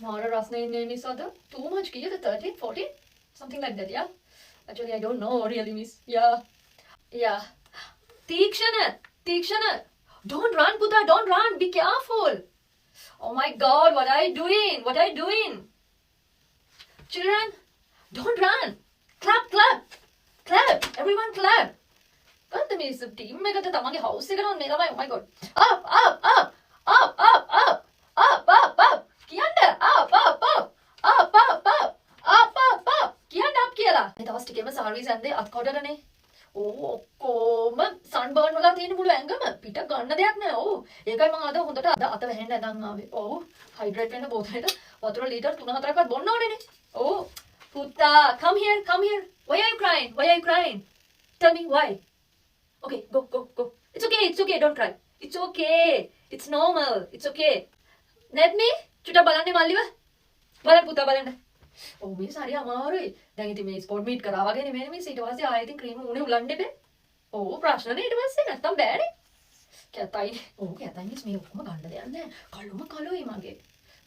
Mara Rasne name is other. Too much key, the 13, 14? Something like that, yeah? Actually, I don't know really, miss. Yeah. Yeah. Tikshana! Tikshana! Don't run, Puta, don't run. Be careful. Oh my god, what are you doing? What are you doing? Children, don't run. Clap, clap. Clap. Everyone clap. God, the miss team mega the tamange house එක නෝ මේක oh my god. Up, up, up. Up, up, up. Up, up, up. කියන්න. Up, up, up. Up, up, up. Up, up, up. කියන්න up කියලා. මේ දවස් ටිකේම service යන්නේ අත් කොටරනේ. ඕ ඔක්කොම සන්බර්න් වෙලා තියෙන මුළු ඇඟම පිට ගන්න දෙයක් නෑ. ඔව්. ඒකයි මම අද හොඳට අත වැහෙන්න නැදන් ආවේ. ඔව්. හයිඩ්‍රේට් වෙන්න බෝතලෙට වතුර ලීටර් 3-4ක්වත් බොන්න ඕනේනේ. ඔව්. Putta, come here, come here. Why are you crying? Why are you crying? Tell me why. Okay, go, go, go. It's okay, don't cry. It's okay. It's normal. It's okay. Let me? චුට්ටක් බලන්න මල්ලිව. බලන්න පුතා බලන්න. ඔව් මේ සාරිය අමාරුයි. දැන් ඉතින් මේ ස්පෝර්ට් මීට් කරා වගේ නෙමෙයි මේ ඊට පස්සේ ආයෙ ඉතින් ක්‍රීම් උනේ උලන්න එපේ. ඔව් ප්‍රශ්න නේ ඊට පස්සේ නැත්තම් බෑනේ. කැතයි. ඔව් කැතයි මිස් මේ ඔක්කොම ගන්න දෙයක් නැහැ. කළුම කළුයි මගේ.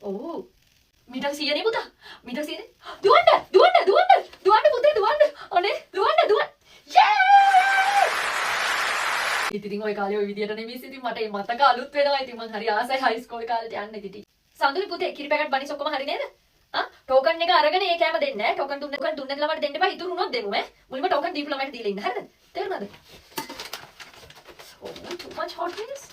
ඔව්. මීටර් 100 නේ පුතා. මීටර් 100 නේ. දුවන්න පුතේ දුවන්න. අනේ දුවන්න. ඉතින් ඔය කාලේ ඔය විදියට නෙමෙයි ඉතින් මට මේ මතක අලුත් වෙනවා. ඉතින් මං හරි ආසයි හයි ස්කූල් කාලේට යන්න ඉතින්. සඳුනි පුතේ කිරි පැකට් බනිස් ඔක්කොම හරි නේද? ටෝකන් එක අරගෙන ඒ කෑම දෙන්න ඈ. ටෝකන් දුන්නේ ළමයට දෙන්න එපා. ඉතුරු වුණොත් දෙමු ඈ. මුලින්ම ටෝකන් දීපු ළමයට දීලා ඉන්න. හරිද? තේරුණාද? Oh, too much hot wings?